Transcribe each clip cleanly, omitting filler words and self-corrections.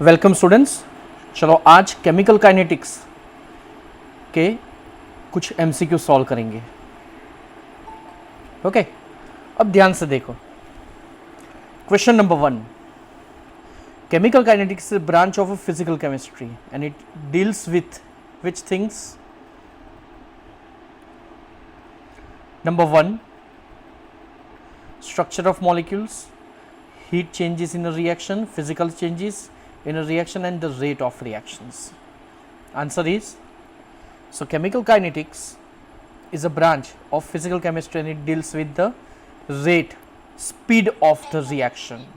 Welcome students. चलो आज chemical kinetics के कुछ एमसीक्यू सॉल्व करेंगे। ओके, अब ध्यान से देखो। Question number 1, chemical kinetics is branch of physical chemistry and it deals with which things? Number 1, structure of molecules, heat changes in a reaction, physical changes in a reaction and the rate of reactions. Answer is, so chemical kinetics is a branch of physical chemistry and it deals with the rate, speed of the reaction.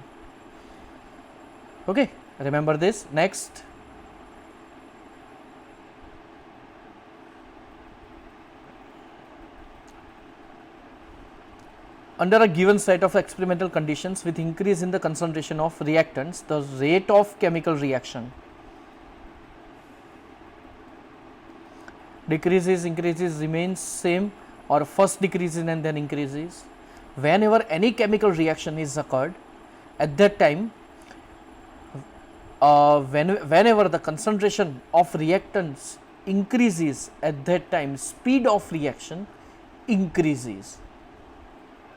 Okay, remember this. Next, under a given set of experimental conditions with increase in the concentration of reactants, the rate of chemical reaction decreases, increases, remains same, or first decreases and then increases. Whenever any chemical reaction is occurred, at that time whenever the concentration of reactants increases, at that time speed of reaction increases,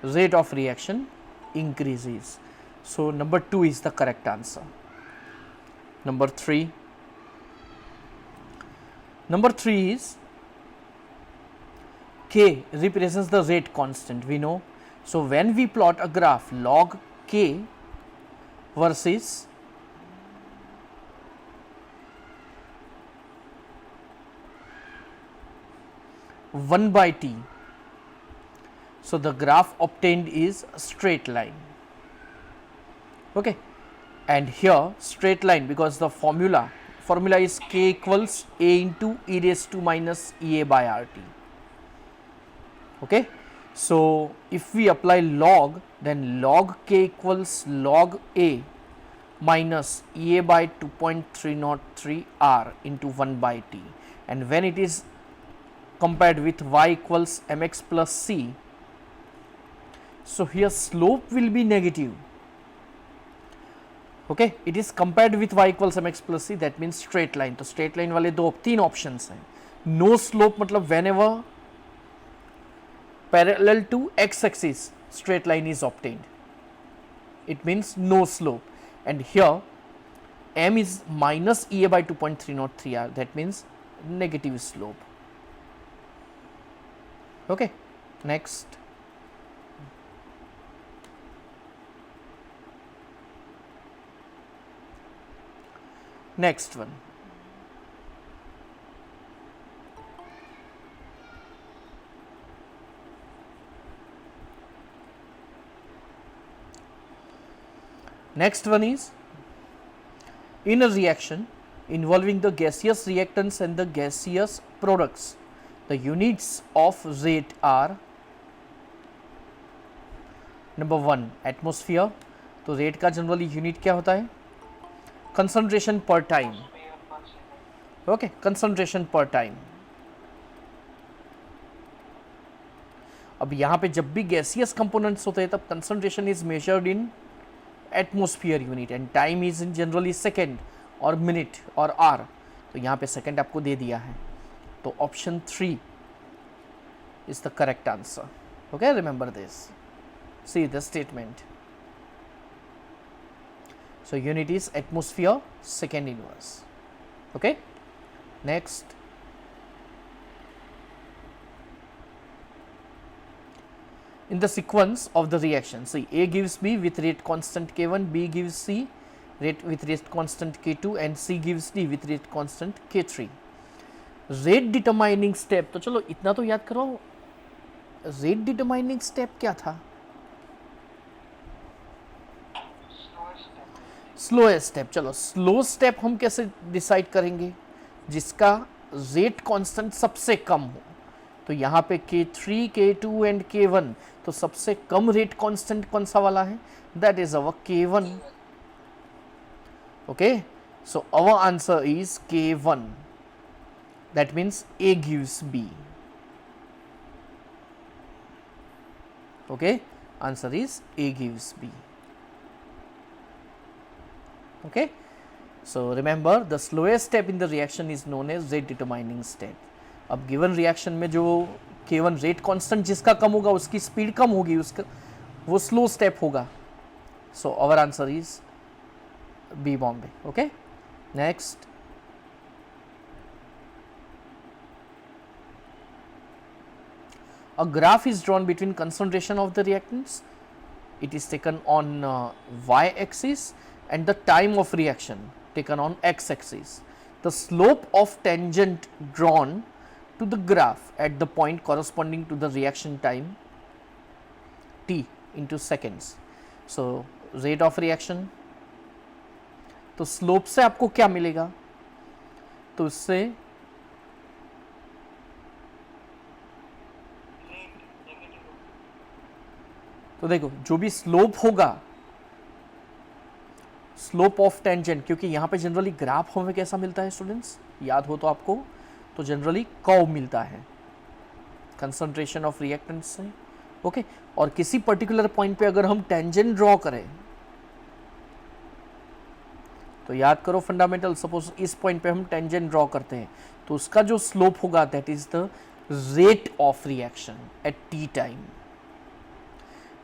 rate of reaction increases. So number 2 is the correct answer. Number 3 is K represents the rate constant, we know. So when we plot a graph log K versus one by T, so the graph obtained is straight line. Okay, and here straight line, because the formula is K equals A into e raised to minus EA by RT. Okay, so if we apply log, then log K equals log A minus EA by 2.303 R into 1 by T, and when it is compared with y equals mx plus c, so here slope will be negative. Okay, it is compared with y equals mx plus c, that means straight line. तो straight line वाले तीन options हैं. No slope मतलब whenever parallel to x axis straight line is obtained, it means no slope. And here m is minus EA by 2.303 R, that means negative slope. Okay, next. Next one. Next one is, in a reaction involving the gaseous reactants and the gaseous products, the units of rate are number 1 atmosphere. तो rate का generally unit क्या होता है? Concentration per time. Okay, concentration per time. अब यहाँ पे जब भी गैसियस कंपोनेंट्स होते हैं तब concentration is measured in atmosphere unit and time is in generally second और मिनट और आर. तो यहाँ पे सेकेंड आपको दे दिया है, तो option 3 is the correct answer. Okay, remember this. See the statement. So unit is atmosphere second inverse. Okay, next. In the sequence of the reaction, see A gives B with rate constant K1, B gives C rate with rate constant K2 and C gives D with rate constant K3. Rate determining step, तो चलो इतना तो याद करो. Rate determining step क्या था? Slowest step. चलो slow step हम कैसे डिसाइड करेंगे? जिसका रेट कांस्टेंट सबसे कम हो. तो यहाँ पे K3, K2 एंड K1, तो सबसे कम रेट कांस्टेंट कौन सा वाला है? That is our K1. Okay, so our answer is K1. That means A gives B. Okay, answer is A gives B. Okay, So remember the slowest step in the reaction is known as rate determining step. अब given reaction में जो केवल rate constant जिसका कम होगा उसकी speed कम होगी, उसका वो स्लो स्टेप होगा. So our answer is B Bombay. Okay, next. A graph is drawn between concentration of the reactants. It is taken on y axis and the time of reaction taken on x axis. The slope of tangent drawn to the graph at the point corresponding to the reaction time t into seconds. So rate of reaction, तो slope से आपको क्या मिलेगा, तो इससे तो देखो जो भी स्लोप होगा, स्लोप ऑफ टेंजेंट, क्योंकि यहाँ पे जनरली ग्राफ हमें कैसा मिलता है स्टूडेंट्स, याद हो तो आपको, तो जनरली कर्व मिलता है कंसंट्रेशन ऑफ रिएक्टेंट से. ओके, और किसी पर्टिकुलर पॉइंट पे अगर हम टेंजेंट ड्रॉ करें तो याद करो फंडामेंटल, सपोज इस पॉइंट पे हम टेंजेंट ड्रॉ करते हैं तो उसका जो स्लोप होगा that is the rate of reaction at T time.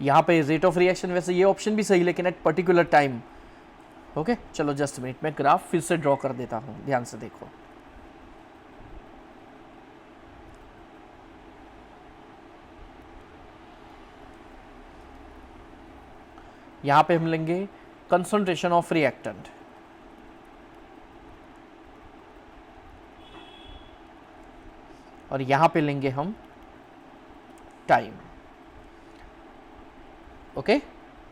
यहाँ पे रेट ऑफ रिएक्शन वैसे ये ऑप्शन भी सही, लेकिन एट पर्टिकुलर टाइम. ओके, चलो जस्ट मिनट, मैं ग्राफ फिर से ड्रॉ कर देता हूँ, ध्यान से देखो. यहाँ पे हम लेंगे कंसंट्रेशन ऑफ रिएक्टेंट, और यहाँ पे लेंगे हम time. Okay,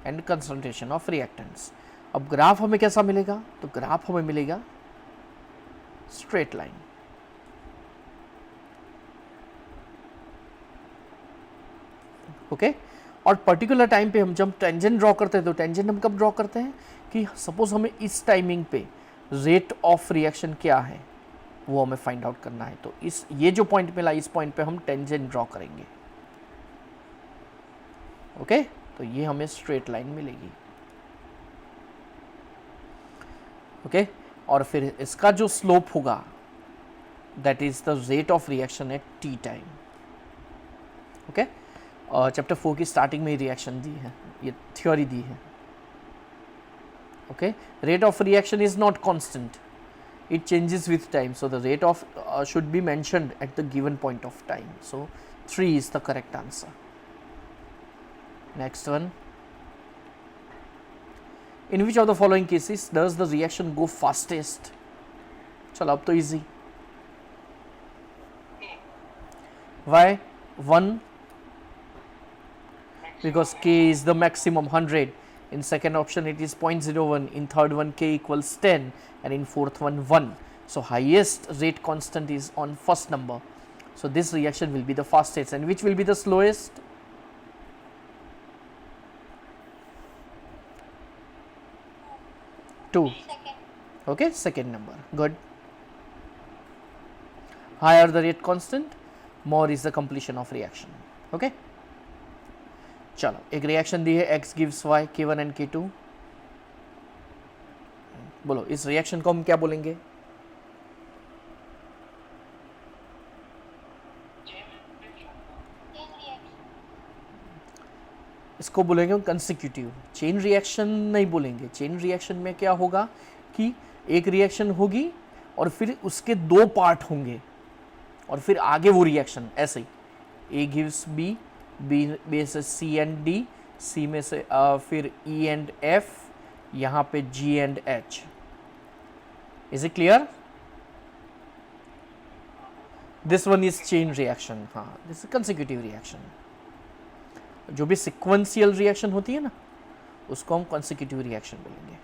and concentration of reactants. अब ग्राफ हमें कैसा मिलेगा, तो ग्राफ हमें मिलेगा स्ट्रेट लाइन. ओके, और पर्टिकुलर टाइम पे हम जब टेंजेंट ड्रॉ करते हैं तो टेंजेंट हम कब ड्रॉ करते हैं कि सपोज हमें इस टाइमिंग पे रेट ऑफ रिएक्शन क्या है वो हमें फाइंड आउट करना है, तो इस ये जो पॉइंट मिला इस पॉइंट पे हम टेंजेंट ड्रॉ करेंगे. ओके, तो ये हमें स्ट्रेट लाइन मिलेगी. ओके, और फिर इसका जो स्लोप होगा that is the rate of reaction at T time. Okay, और चैप्टर 4 की स्टार्टिंग में ही रिएक्शन दी है, ये थ्योरी दी है. Okay, rate of reaction is not constant, it changes with time, so the rate of should be mentioned at the given point of time. So 3 is the correct answer. Next one, in which of the following cases does the reaction go fastest? चलो अब तो easy. Why 1? Because k is the maximum 100. In second option it is 0.01, in third one k equals 10, and in fourth one 1. So highest rate constant is on first number. So this reaction will be the fastest, and which will be the slowest? Two. Okay, second number. Good. Higher the rate constant, more is the completion of reaction. Okay. चलो एक reaction दी है x gives y k1 and k2. बोलो इस reaction को हम क्या बोलेंगे? इसको बोलेंगे कंसेक्यूटिव. चेन रिएक्शन नहीं बोलेंगे. चेन रिएक्शन में क्या होगा कि एक रिएक्शन होगी और फिर उसके दो पार्ट होंगे और फिर आगे वो रिएक्शन ऐसे ही a gives b, बी से सी एंड डी, सी में से फिर ई एंड एफ, यहाँ पे G and H. Is it clear? This one is chain reaction. हाँ, दिस इज कंसेक्यूटिव रिएक्शन. जो भी सिक्वेंशियल रिएक्शन होती है ना उसको हम कंसेक्यूटिव रिएक्शन बोलेंगे.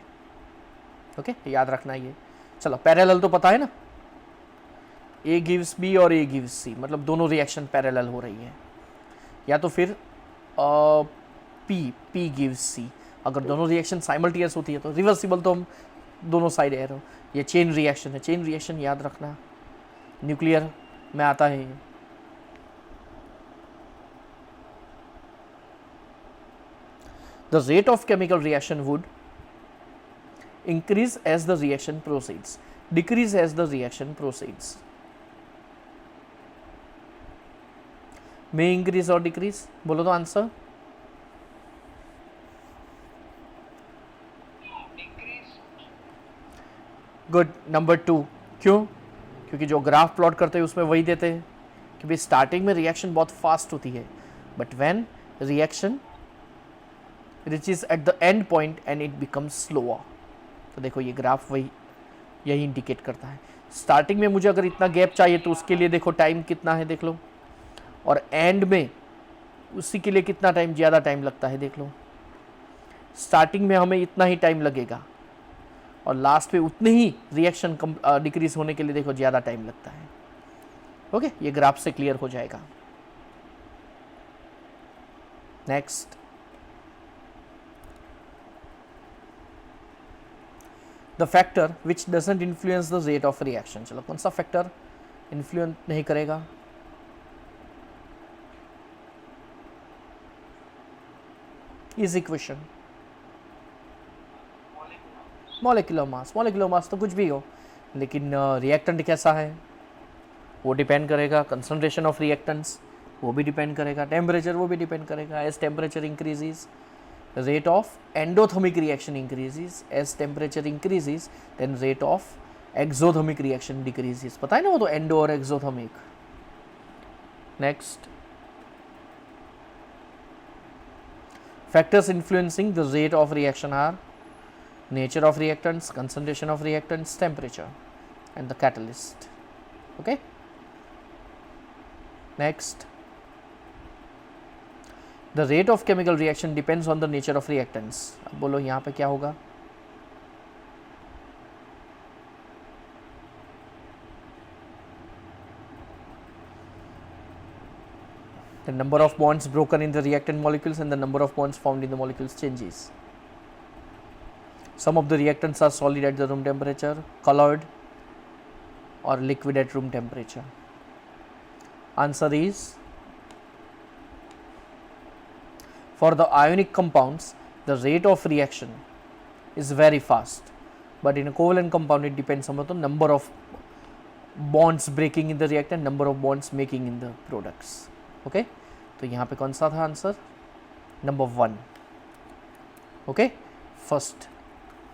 ओके, याद रखना ये. चलो पैरेलल तो पता है ना, ए गिव्स बी और ए गिव्स सी, मतलब दोनों रिएक्शन पैरेलल हो रही है. या तो फिर P गिव्स C, अगर दोनों रिएक्शन साइमल्टेनियस होती है तो रिवर्सिबल, तो हम दोनों साइड एरो. ये चेन रिएक्शन है. चेन रिएक्शन याद रखना न्यूक्लियर में आता है. The rate of chemical reaction would increase as the reaction proceeds, decrease as the reaction proceeds. May increase or decrease? बोलो तो आंसर. गुड. नंबर 2. क्यों? क्योंकि जो ग्राफ प्लॉट करते हैं उसमें वही देते हैं कि भाई स्टार्टिंग में रिएक्शन बहुत फास्ट होती है, but when reaction reaches at the end point and it becomes slower. तो देखो ये ग्राफ वही यही इंडिकेट करता है. स्टार्टिंग में मुझे अगर इतना गैप चाहिए तो उसके लिए देखो टाइम कितना है देख लो, और एंड में उसी के लिए कितना टाइम, ज़्यादा टाइम लगता है देख लो. स्टार्टिंग में हमें इतना ही टाइम लगेगा और लास्ट पे उतने ही रिएक्शन डिक्रीज होने के लिए देखो ज़्यादा टाइम लगता है. ओके, ये ग्राफ से क्लियर हो जाएगा. Next, the factor which doesn't influence the rate of reaction. चलो कौन सा फैक्टर इन्फ्लुएंस नहीं करेगा? Easy question. Molecular mass. Molecular mass तो कुछ भी हो, लेकिन रिएक्टेंट कैसा है वो डिपेंड करेगा. कंसंट्रेशन ऑफ रिएक्टेंट्स वो भी डिपेंड करेगा. टेम्परेचर वो भी डिपेंड करेगा. As temperature increases, rate of endothermic reaction increases. as temperature increases then rate of exothermic reaction decreases. पता है ना वो तो एंडो और exothermic. Next, factors influencing the rate of reaction are nature of reactants, concentration of reactants, temperature and the catalyst. Okay, next, the rate of chemical reaction depends on the nature of reactants. अब बोलो यहाँ पे क्या होगा? The number of bonds broken in the reactant molecules and the number of bonds found in the molecules changes. Some of the reactants are solid at the room temperature, colored or liquid at room temperature. Answer is, for the ionic compounds the rate of reaction is very fast, but in a covalent compound it depends on the number of bonds breaking in the reactant, number of bonds making in the products. Okay, तो यहाँ पे कौन सा था answer? Number 1. Okay, first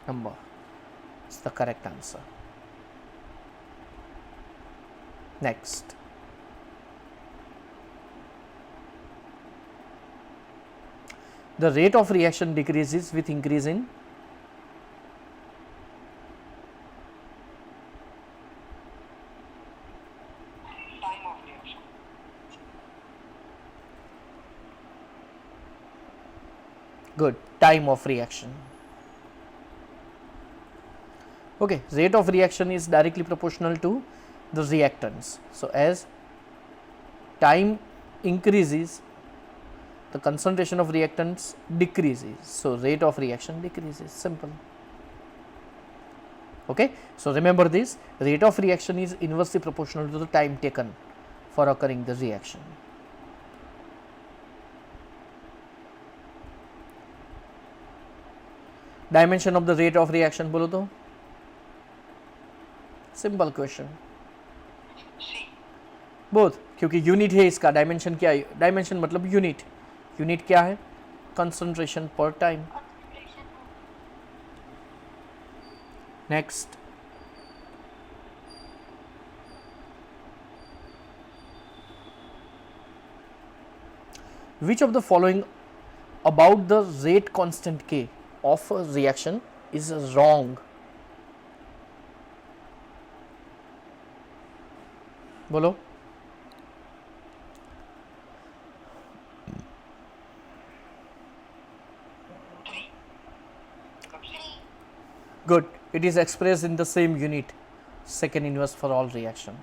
number is the correct answer. Next, the rate of reaction decreases with increase in time of reaction. good, time of reaction. Okay, rate of reaction is directly proportional to the reactants. So as time increases the concentration of reactants decreases, so rate of reaction decreases. Simple. Okay, so remember this, rate of reaction is inversely proportional to the time taken for occurring the reaction. Dimension of the rate of reaction बोलो तो. Simple question. Both, क्योंकि unit है इसका. Dimension क्या है? Dimension मतलब unit. Unit क्या है? Concentration per time. Next, which of the following about the rate constant K of a reaction is wrong? बोलो. Good, it is expressed in the same unit, second inverse for all reaction.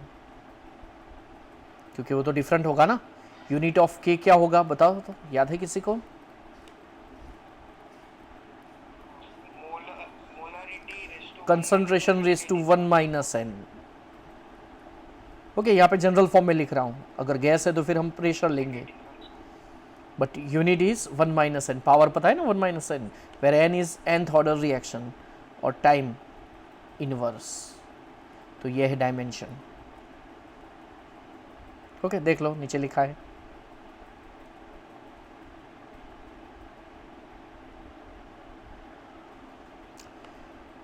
क्योंकि वो तो different होगा ना. Unit of के क्या होगा बताओ तो, याद है किसी को? Concentration raise to 1 minus n. Okay, यहाँ पे जनरल फॉर्म में लिख रहा हूँ. अगर गैस है तो फिर हम प्रेशर लेंगे, but unit is 1 minus n. Power पता है ना, 1 minus n, where n is nth order reaction. और टाइम इनवर्स, तो ये है डायमेंशन। ओके, देख लो नीचे लिखा है।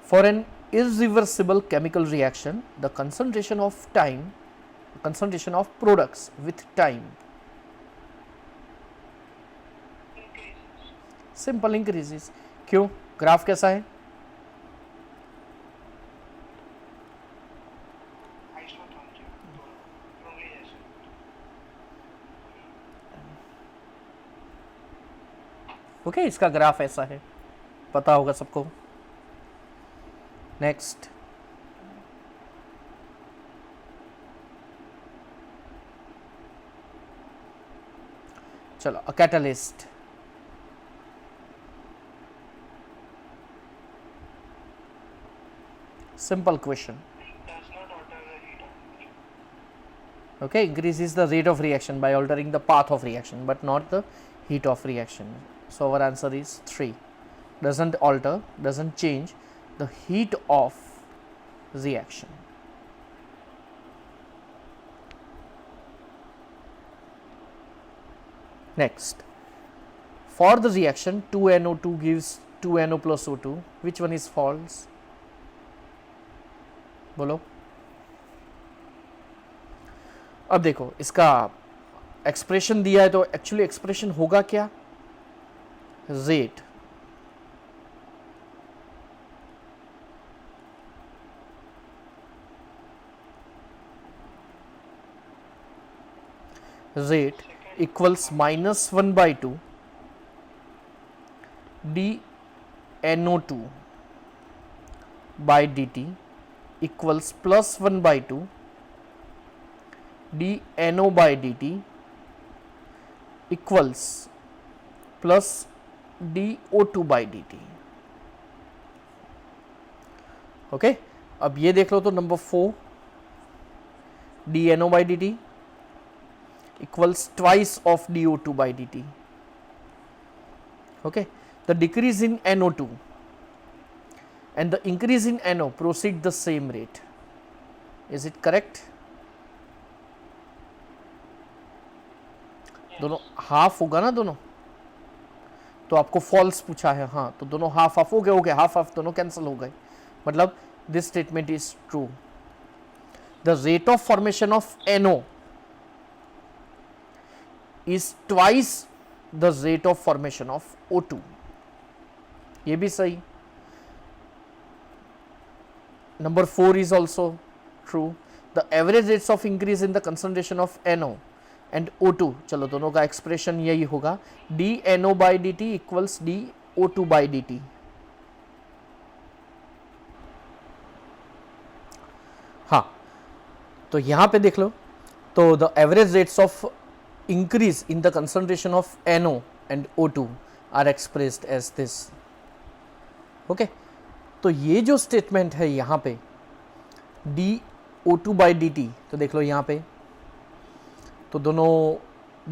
For an irreversible chemical reaction, the concentration of products with time increases. simple increases. क्यों? ग्राफ कैसा है? Isothermal तो ब्रोमीन जैसे. ओके, इसका ग्राफ ऐसा है, पता होगा सबको। नेक्स्ट, चलो, a catalyst. Simple question. Does not alter the heat of reaction. Okay, increases the rate of reaction by altering the path of reaction but not the heat of reaction. So our answer is 3. Doesn't alter, doesn't change the heat of reaction. Next, for the reaction 2NO2 gives 2NO plus O2, which one is false? बोलो। अब देखो, इसका expression दिया है तो actually expression होगा क्या? Rate, rate equals -1/2 dNO2 by dt equals +1/2 dNO by dt equals plus dO2 by dt. Okay, अब ये देख लो तो number 4 dNO by dt equals twice of dO2 by dt. Okay, the decrease in NO2 and the increase in NO proceed the same rate. Is it correct? दोनों half होगा ना दोनों, तो आपको फॉल्स पूछा है। हाँ, तो दोनों हाफ हाफ हो गए, हाफ हाफ दोनों कैंसिल हो गए, मतलब this statement is true. The rate of formation of NO is twice the rate of formation of O2, ये भी सही। Number 4 is also true. The average rates of increase in the concentration of NO and O2, चलो दोनों का expression यही होगा, dNO by dt equals dO2 by dt. हाँ, तो यहाँ पे देख लो, तो the average rates of increase in the concentration of NO and O2 are expressed as this. Okay, तो ये जो स्टेटमेंट है यहाँ पे dO2 by dt, तो देख लो यहाँ पे, तो दोनों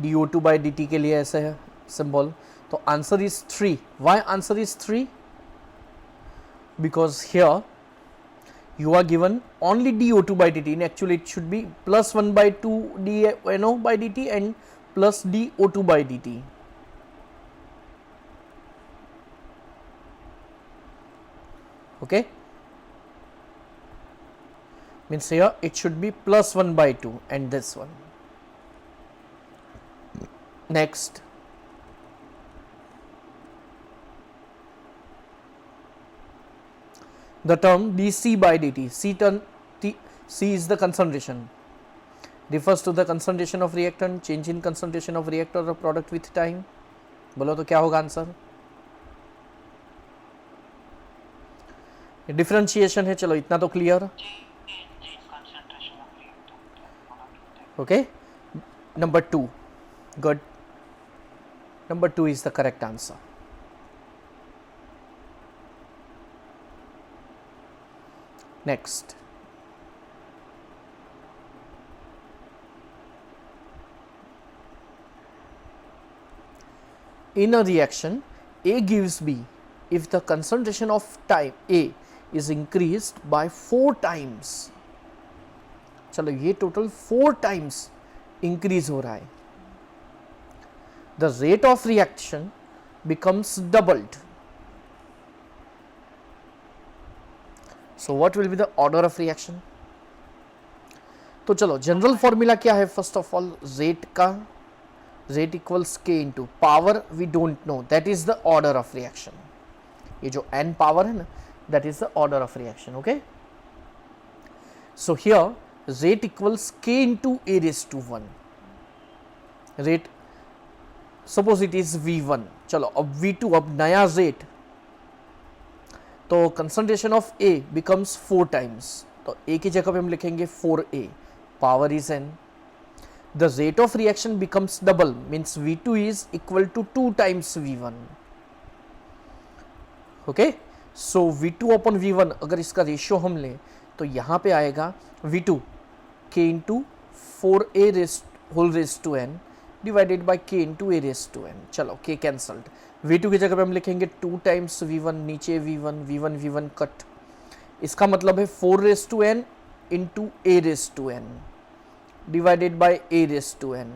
dO2 by dt के लिए ऐसे है सिंबल, तो answer is 3. Why answer is 3? Because here you are given only dO2 by dt. In actually it should be +1/2 dNO by dt and plus dO2 by dt. Okay, means here it should be +1/2 and this one. Next, the term dC by dt, C is the concentration, refers to the concentration of reactant, change in concentration of reactor or product with time. बोलो तो क्या होगा answer? Differentiation है, चलो इतना तो clear. Concentration of reactant. Okay, number 2, good, number 2 is the correct answer. Next, in a reaction A gives B if the concentration of time A is increased by 4 times. चलो ये total 4 times increase हो रहा है. The rate of reaction becomes doubled. So what will be the order of reaction? तो चलो general formula क्या है? First of all rate का, rate equals k into power we don't know, that is the order of reaction. ये जो n power है ना, that is the order of reaction. Okay, so here rate equals k into a raise to 1. Rate suppose it is v1. चलो अब v2, अब नया rate, तो concentration of a becomes 4 times. तो a की जगह पे हम लिखेंगे 4a, power is n. The rate of reaction becomes double, means v2 is equal to 2 times v1. okay, so v2 upon v1 अगर इसका रेशियो हम लें तो यहाँ पे आएगा v2 k into 4a whole raise to n divided by k into a raise to n. चलो k cancelled. v2 की जगह पे हम लिखेंगे 2 टाइम्स v1, नीचे v1 कट. इसका मतलब है 4 raise to n into a raise to n divided by a raise to n.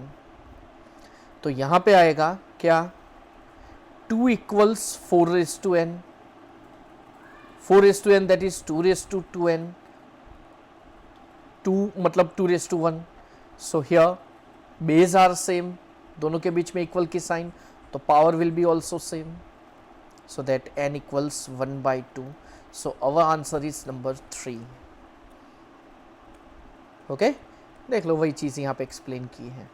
तो यहाँ पे आएगा क्या? 2 equals 4 raise to n, 4 raise to n that is 2 raise to 2n, 2 मतलब 2 raise to 1. So here base are same, दोनों के बीच में इक्वल की साइन, तो power will be also same. So that n equals 1/2. So our answer is number 3. Okay, देख लो वही चीज यहाँ पे एक्सप्लेन की है.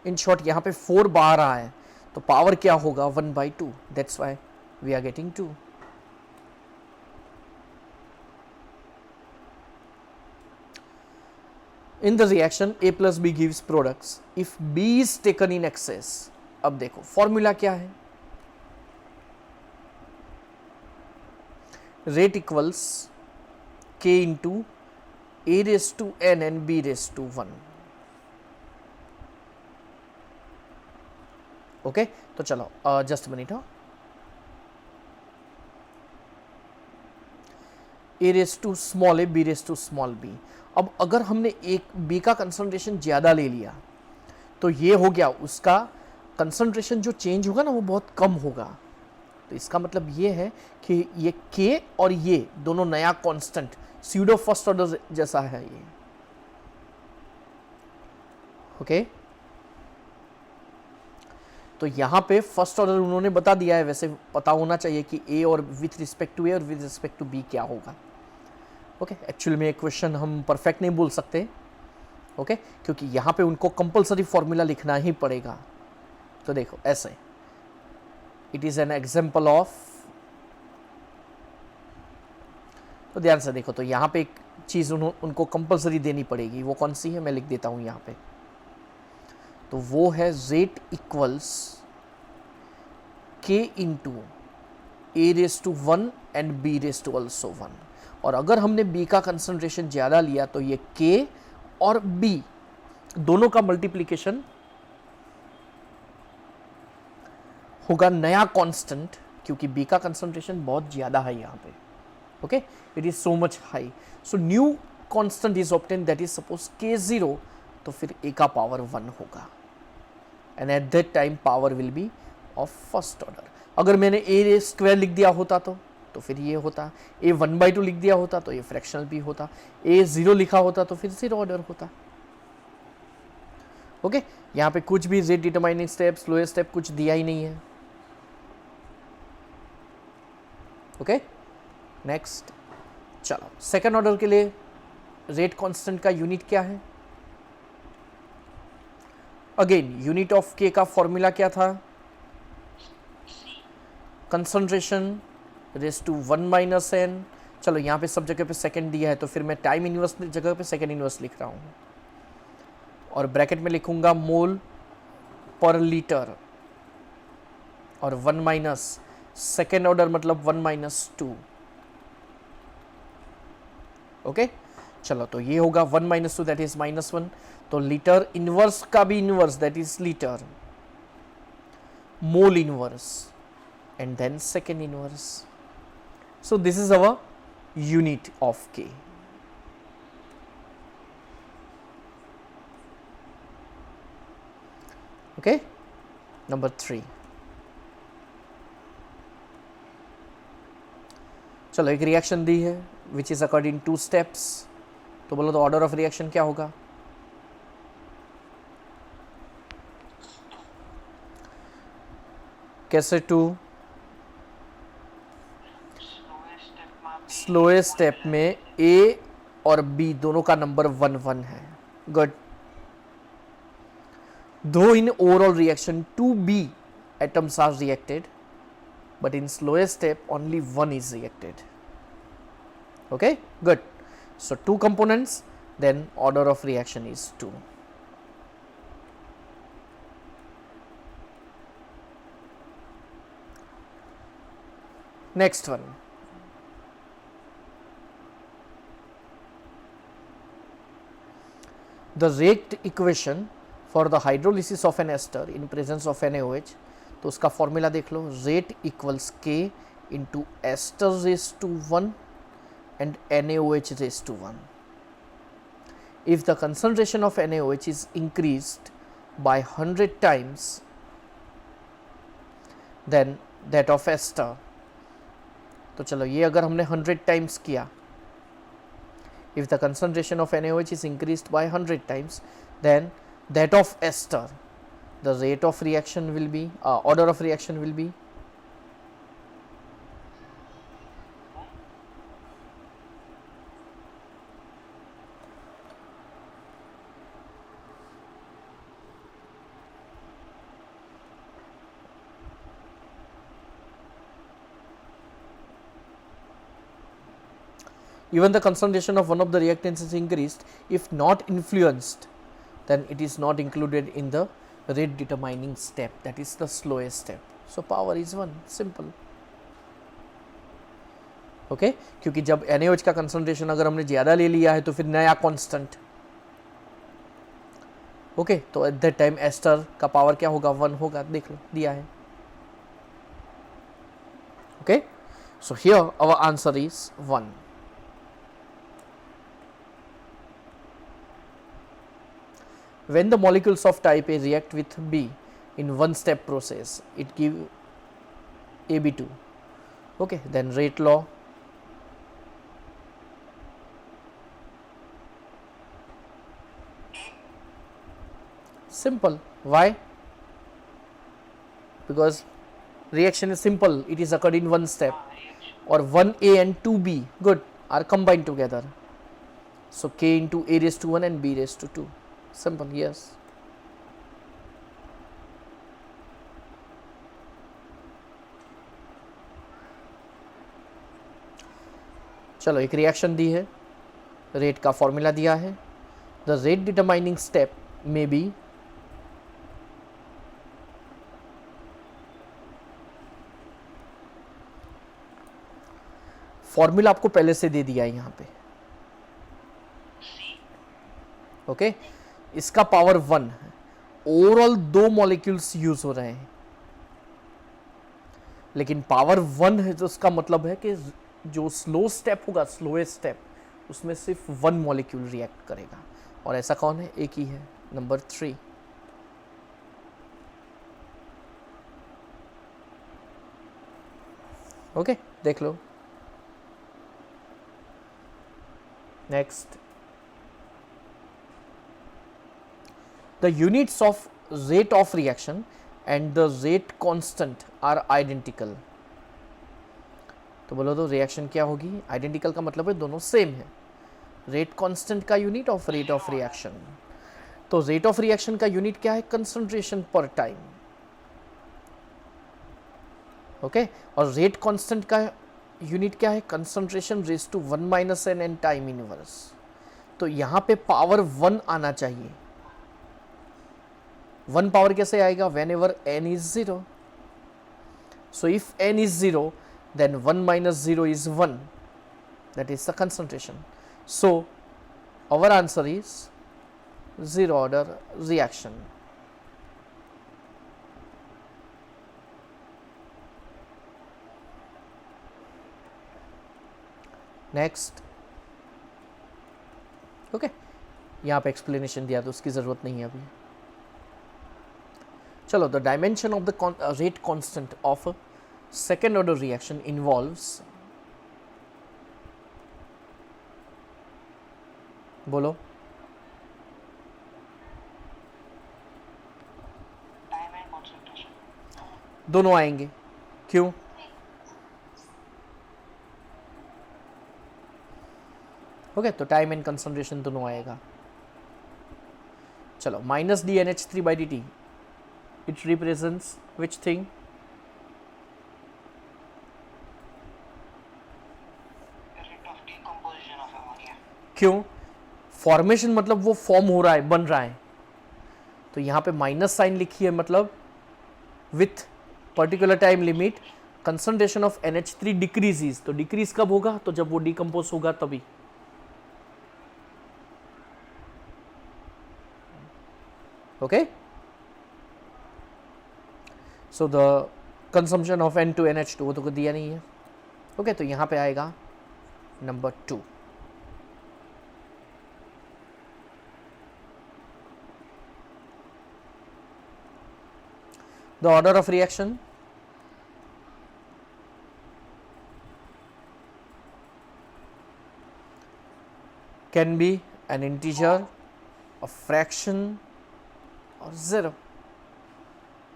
इन शॉर्ट यहाँ पे 4 बाहर आया है, तो पावर क्या होगा? 1/2. That's why we are getting 2. In the reaction A plus B gives products if B is taken in excess. अब देखो फॉर्मूला क्या है? Rate equals K into A raise to n and B raise to 1. Okay, तो चलो just minute. A raise to small a, B raise to small b. अब अगर हमने एक B का कंसंट्रेशन ज़्यादा ले लिया तो ये हो गया, उसका कंसंट्रेशन जो चेंज होगा ना वो बहुत कम होगा. तो इसका मतलब ये है कि ये K और ये दोनों नया कांस्टेंट स्यूडो फर्स्ट ऑर्डर जैसा है ये. ओके, तो यहाँ पे फर्स्ट ऑर्डर उन्होंने बता दिया है. वैसे पता होना चाहिए कि A और विथ रिस्पेक्ट टू A और विथ रिस्पेक्ट टू B क्या होगा. ओके, एक्चुअली में क्वेश्चन हम परफेक्ट नहीं बोल सकते. ओके, क्योंकि यहाँ पे उनको कंपलसरी फॉर्मूला लिखना ही पड़ेगा. तो देखो ऐसे, it is an example of. तो ध्यान से देखो, तो यहाँ पे एक चीज उनको कंपलसरी देनी पड़ेगी. वो कौन सी है मैं लिख देता हूँ यहाँ पे. तो वो है rate equals K into A raise to 1 and B raise to also 1. और अगर हमने B का कंसंट्रेशन ज़्यादा लिया तो ये K और B दोनों का मल्टीप्लिकेशन होगा नया कांस्टेंट, क्योंकि B का कंसंट्रेशन बहुत ज़्यादा है यहाँ पे. Okay, it is so much high. So new constant is obtain, that is suppose K0, तो फिर A का पावर 1 होगा. And at that time power will B of first order. अगर मैंने A स्क्वायर लिख दिया होता तो फिर ये होता. A 1/2 लिख दिया होता तो ये फ्रैक्शनल भी होता. A 0 लिखा होता तो फिर 0 ऑर्डर होता. ओके, यहाँ पे कुछ भी rate determining step, slowest step कुछ दिया ही नहीं है. Okay, next. चलो सेकंड ऑर्डर के लिए रेट कांस्टेंट का यूनिट क्या है? अगेन यूनिट ऑफ K का फॉर्मूला क्या था? Concentration raise to 1 minus n. चलो यहाँ पे सब जगह पे सेकंड दिया है, तो फिर मैं टाइम इनवर्स जगह पे सेकंड इनवर्स लिख रहा हूँ. और ब्रैकेट में लिखूंगा मोल पर लीटर, और 1 माइनस सेकेंड ऑर्डर मतलब 1 माइनस 2. ओके, चलो तो ये होगा 1 माइनस 2 दैट इज -1. तो लीटर इनवर्स का भी inverse that is litre, mole inverse, and then second inverse. So this is our unit of K. Okay, number 3. चलो एक रिएक्शन दी है which is occurred in 2 steps, तो बोलो तो ऑर्डर ऑफ रिएक्शन क्या होगा? कैसे 2? स्लोएस्ट स्टेप में A और B दोनों का नंबर 1 1 है. Good. Though in overall reaction 2B atoms are reacted, but in slowest step only 1 is reacted. Okay, good. So 2 components, then order of reaction is 2. Next one. The rate equation for the hydrolysis of an ester in presence of NaOH, तो उसका formula देख लो. Rate equals K into ester raise to 1 and NaOH raised to 1. If the concentration of NaOH is increased by 100 times then that of ester, तो चलो ये अगर हमने 100 times किया, if the concentration of NaOH is increased by 100 times then that of ester, the rate of reaction will be, order of reaction will be even the concentration of one of the reactants is increased, if not influenced, then it is not included in the rate determining step, that is the slowest step. So power is 1, simple. Okay, क्योंकि जब NaOH का concentration अगर हमने ज़्यादा ले लिया है तो फिर नया constant. Okay, तो at that time ester का power क्या होगा? 1 होगा, देख लो दिया है. Okay, so here our answer is 1. When the molecules of type A react with B in one step process, it give AB2. Okay, then rate law. Simple. Why? Because reaction is simple, it is occurred in one step, or 1A and 2B, good, are combined together. So K into A raised to 1 and B raised to 2. Simple, yes. चलो एक reaction दी है, rate का formula दिया है. The rate determining step में B formula आपको पहले से दे दिया है यहाँ पे. ओके, इसका पावर 1 है. ओवरऑल 2 मॉलिक्यूल्स यूज हो रहे हैं, लेकिन पावर 1 है तो उसका मतलब है कि जो स्लो स्टेप होगा, स्लोएस्ट स्टेप, उसमें सिर्फ 1 मॉलिक्यूल रिएक्ट करेगा. और ऐसा कौन है? एक ही है, नंबर 3. ओके, देख लो. Next, the units of rate of reaction and the rate constant are identical. तो बोलो तो रिएक्शन क्या होगी? आइडेंटिकल का मतलब है दोनों सेम है. रेट कांस्टेंट का unit of rate of reaction, तो रेट ऑफ रिएक्शन का यूनिट क्या है? Concentration per time. ओके, और रेट कांस्टेंट का यूनिट क्या है? Concentration raise to 1 minus n and time inverse. तो यहाँ पे पावर 1 आना चाहिए. 1 पावर कैसे आएगा? When ever n is 0. So if n is 0 then 1 minus 0 is 1, that is the concentration. So our answer is 0 order reaction. Next, okay, यहाँ पे explanation दिया तो उसकी ज़रूरत नहीं है अभी। चलो, the dimension of the rate constant of second order reaction involves, बोलो, टाइम एंड कंसंट्रेशन। दोनों आएंगे, क्यों? ओके, तो टाइम एंड कंसंट्रेशन दोनों आएगा। चलो, minus d n h three by d t, it represents which thing? Rate of decomposition of ammonia. क्यों? Formation मतलब वो फॉर्म हो रहा है, बन रहा है, तो यहाँ पे माइनस साइन लिखी है, मतलब with particular time limit concentration of NH3 decreases. तो डिक्रीज कब होगा? तो जब वो डिकम्पोज होगा तभी। Okay, so the consumption of N2NH2 वो तो दिया नहीं है। ओके, तो यहाँ पे आएगा number 2। The order of reaction can be an integer, a fraction और ज़ीरो।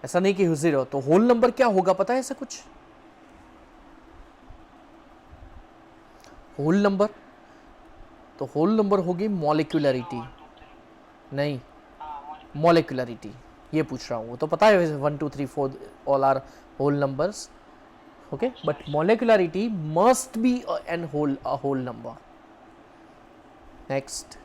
ऐसा नहीं कि ज़ीरो, तो होल नंबर क्या होगा पता है? ऐसा कुछ होल नंबर, तो होल नंबर होगी मॉलिक्यूलरिटी, नहीं मॉलिक्यूलरिटी, ये पूछ रहा हूँ। वो तो पता है वैसे 1 2 3 4 all are whole numbers, okay, but molecularity must be an whole, a whole number. Next,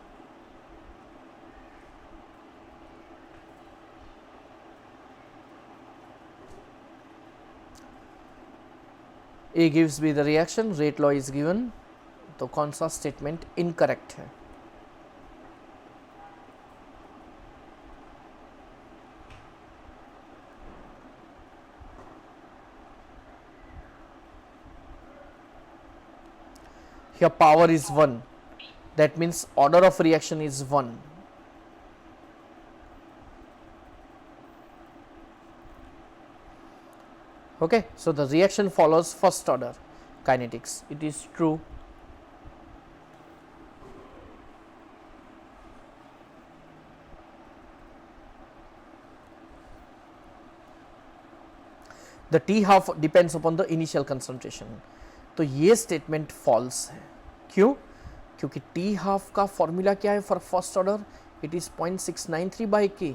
A gives B the reaction, rate law is given, तो कौन सा स्टेटमेंट इनकरेक्ट है? Here power is 1, that means order of reaction is 1. Okay, so the reaction follows first order kinetics. It is true. The T half depends upon the initial concentration. तो ये statement false है। क्यों? क्योंकि T half का formula क्या है for first order? It is 0.693 by K,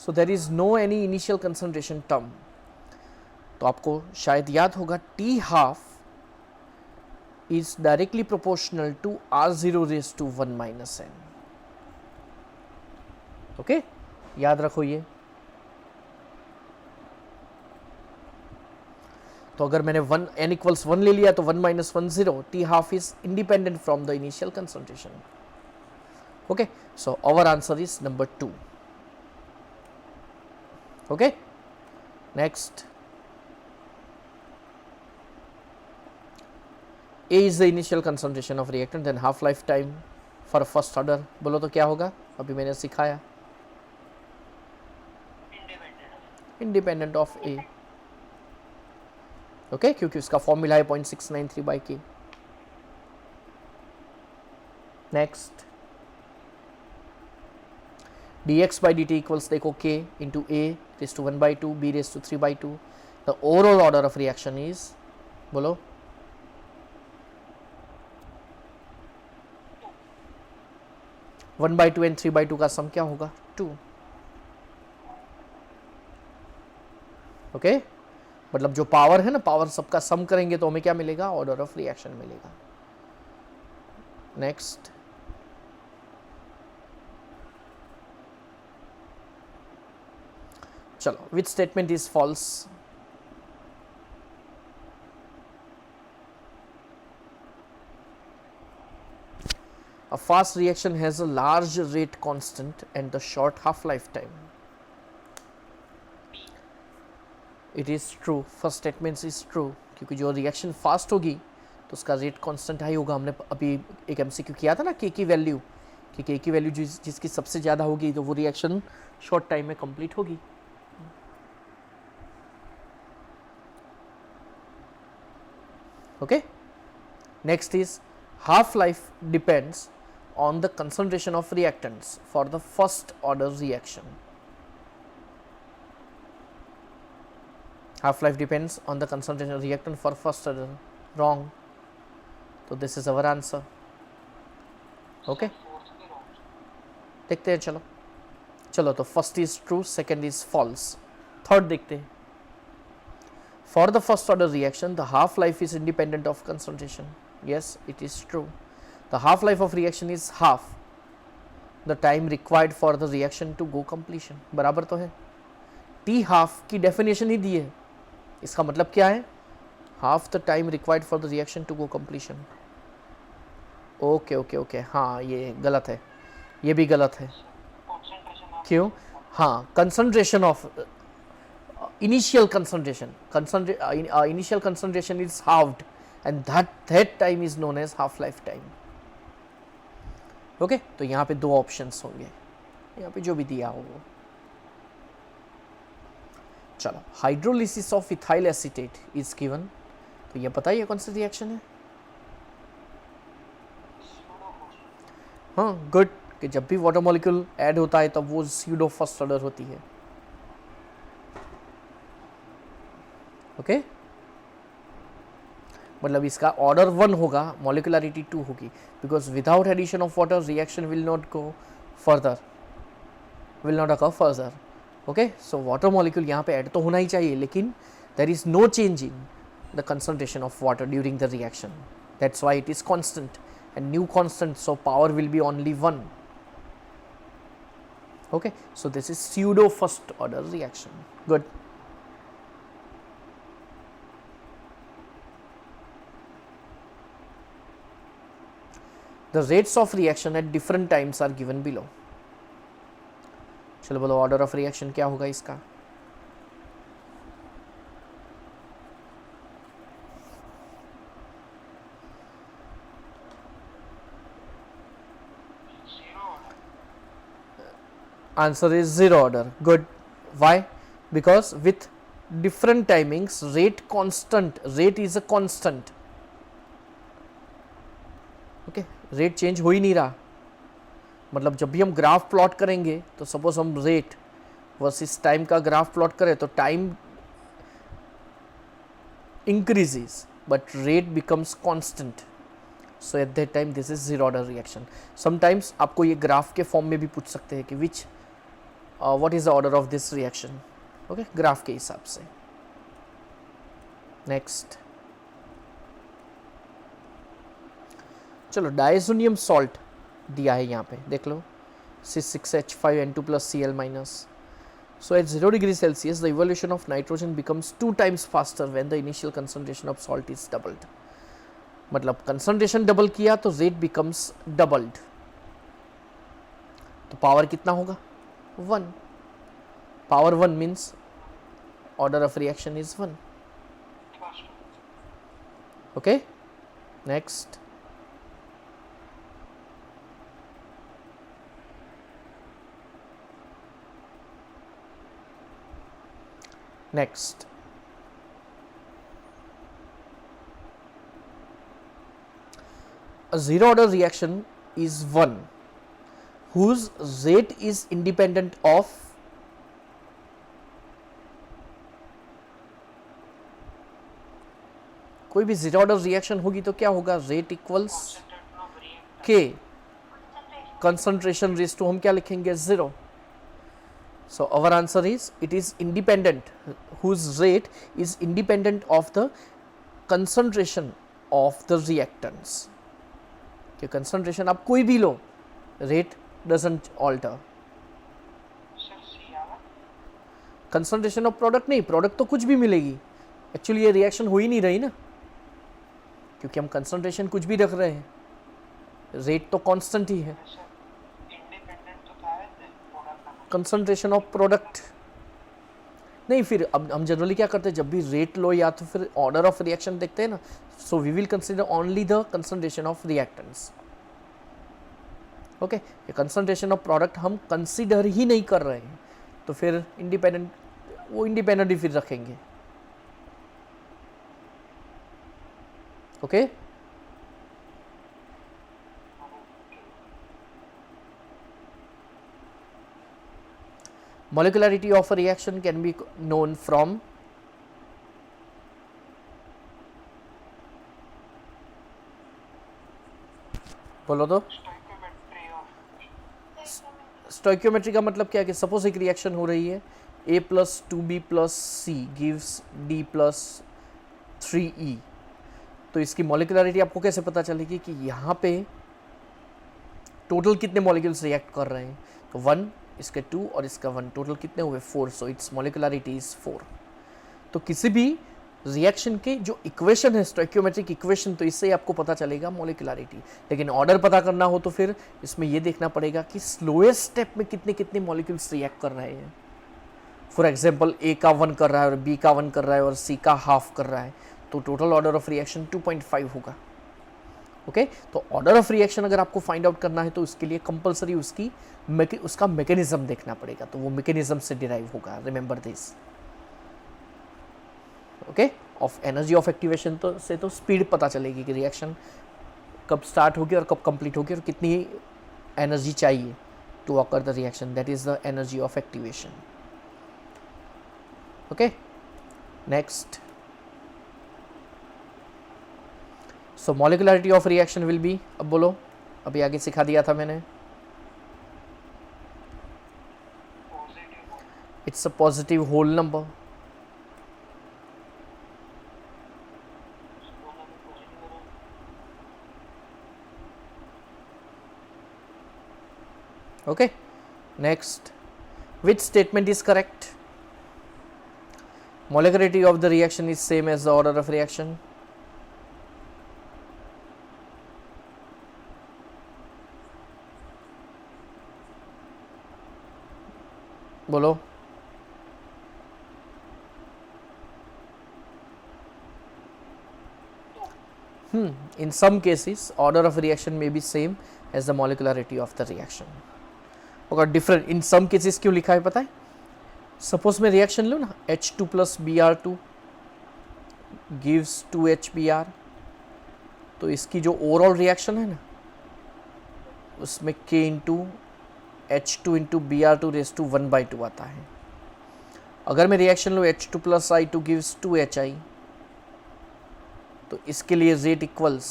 so there is no any initial concentration term. तो आपको शायद याद होगा T half is directly proportional to R0 raised to 1 minus n. Okay, याद रखो ये। तो अगर मैंने n इक्वल्स 1 ले लिया तो 1 minus 1 0, T half is independent from the initial concentration. Okay, so our answer is number 2. Okay, next, A is the initial concentration of reactant, then half life time for first order. बोलो तो क्या होगा? अभी मैंने सिखाया, independent of A. Okay, क्योंकि उसका formula है 0.693 बाई के। Next, dx by dt equals देखो k into a raised to 1 by 2 b raised to 3 by 2. The overall order of reaction is, बोलो, one by two and 3 by 2 का सम क्या होगा? 2. Okay, मतलब जो पावर है ना, पावर सबका सम करेंगे तो हमें क्या मिलेगा? ऑर्डर ऑफ रिएक्शन मिलेगा। नेक्स्ट, चलो, which statement is false? A fast reaction has a large rate constant and the short half-life time. It is true. First statement is true, क्योंकि जो रिएक्शन फास्ट होगी तो तो उसका रेट कांस्टेंट हाई होगा। हमने अभी एक एमसीक्यू किया था ना के की वैल्यू, कि के की वैल्यू जिसकी सबसे ज़्यादा होगी तो वो रिएक्शन शॉर्ट टाइम में कंप्लीट होगी। Okay, next is half life depends on the concentration of reactants for the first order reaction. Half life depends on the concentration of reactant for first order. Wrong. So this is our answer. Okay, fourth भी wrong. देखते हैं। चलो चलो, तो first is true, second is false, third देखते हैं। For the first order reaction, the half life is independent of concentration. Yes, it is true. The half life of reaction is half the time required for the reaction to go completion. बराबर तो है। T half की definition ही दी है, इसका मतलब क्या है? half the time required for the reaction to go completion. Okay, हाँ ये गलत है, ये भी गलत है। कॉन्सेंट्रेशन ऑफ क्यों? हाँ, concentration of initial concentration is halved, and that time is known as half life time. Okay, तो यहाँ पे दो ऑप्शंस होंगे, यहाँ पे जो भी दिया हो वो। चलो, hydrolysis of ethyl acetate is given, तो ये बताइए कौन सी रिएक्शन है? हाँ, गुड, कि जब भी वाटर मॉलिक्यूल ऐड होता है तब वो स्यूडो फर्स्ट ऑर्डर होती है। ओके, मतलब इसका ऑर्डर 1 होगा, मॉलिकुलरिटी 2 होगी, because without addition of water reaction will not go further, will not occur further. Okay, so water molecule यहाँ पे ऐड तो होना ही चाहिए, लेकिन there is no change in the concentration of water during the reaction, that's why it is constant and new constant, so power will be only 1. Okay, so this is pseudo first order reaction. Good. The rates of reaction at different times are given below. चलो बोलो, order of reaction क्या होगा इसका? Answer is zero order. Good. Why? Because with different timings, rate is a constant. Okay, rate change हो ही नहीं रहा। मतलब जब भी हम ग्राफ प्लॉट करेंगे तो सपोज हम रेट वर्सेस टाइम का ग्राफ प्लॉट करें तो time increases but rate becomes constant. So at that time this is zero order reaction. Sometimes आपको ये ग्राफ के फॉर्म में भी पूछ सकते हैं कि which what is the order of this reaction. Okay, graph के हिसाब से। नेक्स्ट, चलो डायजोनियम सॉल्ट दिया है यहाँ पे, देख लो, C6H5N2+Cl-। So at 0 degree Celsius the evolution of nitrogen becomes 2 times faster when the initial concentration of salt is doubled. मतलब कंसंट्रेशन डबल किया तो रेट बिकम्स डबल्ड, तो पावर कितना होगा? 1. Power 1 means order of reaction is 1. Okay, next. Next, a zero order reaction is one whose rate is independent of कोई भी zero order reaction होगी तो क्या होगा? रेट इक्वल्स के कंसंट्रेशन रेज टू हम क्या लिखेंगे? 0. So our answer is it is independent, whose rate is independent of the concentration of the reactants. कि concentration आप कोई भी लो, rate doesn't alter. concentration of product नहीं, product तो कुछ भी मिलेगी, actually ये reaction हो ही नहीं रही ना, क्योंकि हम concentration कुछ भी रख रहे हैं, rate तो constant ही है। concentration of product नहीं, फिर अब हम जनरली क्या करते हैं, जब भी रेट लो या तो फिर ऑर्डर ऑफ रिएक्शन देखते हैं ना, so we will consider only the concentration of reactants. Okay, ये कंसंट्रेशन ऑफ प्रोडक्ट हम कंसिडर ही नहीं कर रहे हैं, तो फिर इंडिपेंडेंट, वो इंडिपेंडेंटली फिर रखेंगे। Okay, molecularity of a reaction can be known from बोलो तो। stoichiometry of स्टोइकियोमेट्री का मतलब क्या है कि सपोज एक रिएक्शन हो रही है, a plus 2b plus c gives d plus 3e, तो इसकी मॉलिक्यूलरिटी आपको कैसे पता चलेगी कि यहाँ पे टोटल कितने मॉलिक्यूल्स रिएक्ट कर रहे हैं, तो 1, इसके 2 और इसका 1, टोटल कितने हुए 4, सो इट्स मॉलिक्यूलरिटी इज 4। तो किसी भी रिएक्शन के जो इक्वेशन है स्टोइकियोमेट्रिक इक्वेशन, तो इससे आपको पता चलेगा मॉलिक्यूलरिटी। लेकिन ऑर्डर पता करना हो तो फिर इसमें ये देखना पड़ेगा कि स्लोएस्ट स्टेप में कितने कितने मॉलिक्यूल्स रिएक्ट कर रहे हैं। फॉर एग्जांपल ए का 1 कर रहा है और बी का 1 कर रहा है और सी का हाफ कर रहा है, तो टोटल ऑर्डर ऑफ रिएक्शन 2.5 होगा। ओके, तो ऑर्डर ऑफ रिएक्शन अगर आपको फाइंड आउट करना है तो उसके लिए कंपलसरी उसका मैकेनिज्म देखना पड़ेगा, तो वो मैकेनिज्म से डिराइव होगा, remember this. Okay, of energy of activation तो से तो स्पीड पता चलेगी कि रिएक्शन कब स्टार्ट होगी और कब कंप्लीट होगी और कितनी एनर्जी चाहिए to occur the reaction, that is the energy of activation. Okay, next, so molecularity of reaction will be, अब बोलो, अभी आगे सिखा दिया था मैंने, positive it's a positive whole number. Okay, next, which statement is correct? Molecularity of the reaction is same as the order of reaction. बोलो। In some cases, order of reaction may be same as the molecularity of the reaction. अगर different in some cases क्यों लिखा है पता है? Suppose मैं reaction लूँ ना, H2 plus Br2 gives 2HBr, तो इसकी जो ओवरऑल रिएक्शन है ना, उसमें K into H2 into Br2 raise to 1/2 आता है। अगर मैं रिएक्शन लूँ H2 plus I2 gives 2HI, तो इसके लिए rate equals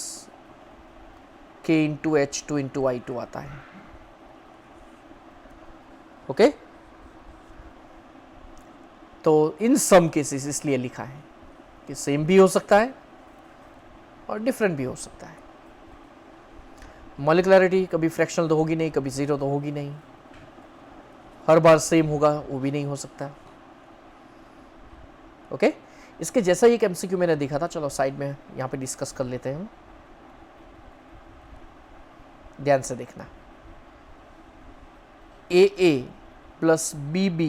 K into H2 into I2 आता है। ओके, तो इन सम केसेस इसलिए लिखा है कि सेम भी हो सकता है और डिफरेंट भी हो सकता है। मॉलिक्यूलरिटी कभी फ्रैक्शनल तो होगी नहीं, कभी जीरो तो होगी नहीं, हर बार सेम होगा वो भी नहीं हो सकता। ओके, इसके जैसा एक एमसीक्यू मैंने देखा था, चलो साइड में यहाँ पे डिस्कस कर लेते हैं, ध्यान से देखना। AA plus BB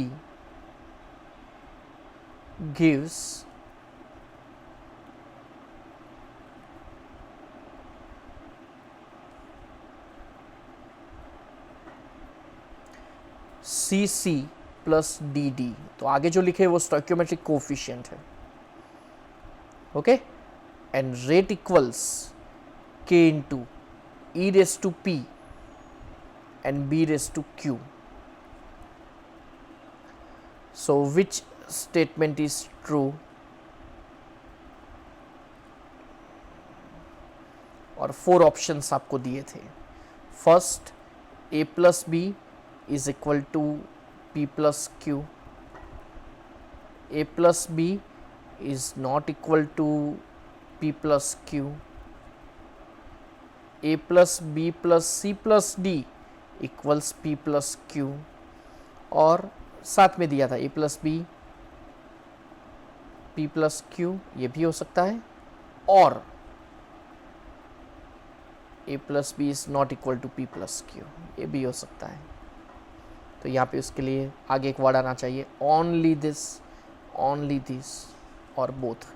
gives CC plus DD, तो आगे जो लिखे वो स्टोइकियोमेट्रिक कोफिशिएंट है। Okay, and rate equals K into E raise to P and B raised to Q. So which statement is true? और 4 ऑप्शंस आपको दिए थे। First, A plus B is equal to P plus Q, A plus B is not equal to P plus Q, A plus B plus C plus D equals P plus Q, और साथ में दिया था A plus B P plus Q, ये भी हो सकता है, और A plus B is not equal to P plus Q, ये भी हो सकता है। तो यहाँ पे उसके लिए आगे एक वर्ड आना चाहिए, ओनली दिस ओनली दिस और बोथ।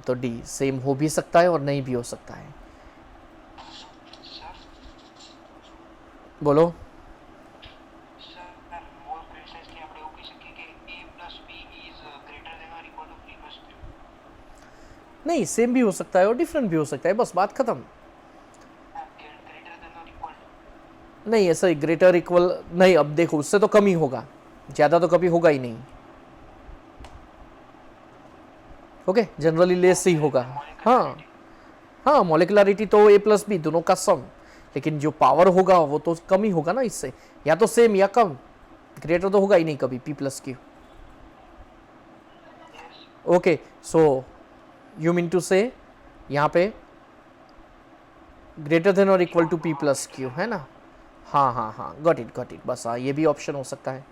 तो डी सेम हो भी सकता है और नहीं भी हो सकता है। सर बोलो। સર મોર પ્રિસાઇઝલી આપણે એવું કહી શકીએ કે a plus b is greater than or equal to b plus q। नहीं, सेम भी हो सकता है और डिफरेंट भी हो सकता है, बस बात खत्म। ग्रेटर देन और इक्वल टू। नहीं, ऐसा ही ग्रेटर इक्वल नहीं, अब देखो उससे तो कम ही होगा, ज़्यादा तो कभी होगा ही नहीं। ओके, जनरली लेस ही होगा। हाँ हाँ, मॉलिकुलरिटी तो a प्लस बी दोनों का सम, लेकिन जो पावर होगा वो तो कम ही होगा ना इससे, या तो सेम या कम, ग्रेटर तो होगा ही नहीं कभी p plus Q. Okay, so you mean to say यहाँ पे ग्रेटर देन और equal to p plus Q है ना। हाँ हाँ हाँ, गॉट इट, बस हाँ, ये भी ऑप्शन हो सकता है।